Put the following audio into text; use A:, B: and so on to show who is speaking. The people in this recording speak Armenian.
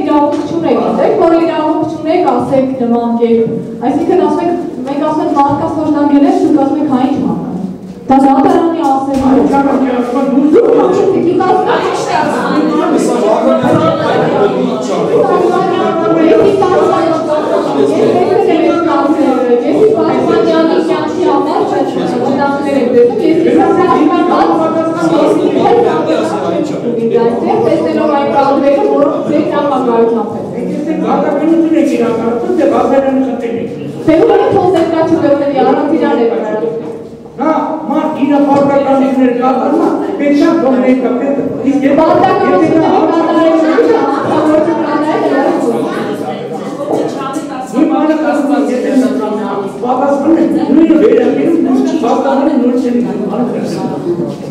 A: իրավունք չունեք, գիտեք, որ իրավունք չունեք, ասեք նման կերպ։ Այսինքն ասում եք, մենք ասում ենք մարդկանց ոչ դանգել եք, դուք ասում եք հա ինչ մանկան։ Դա դատարանի ասել։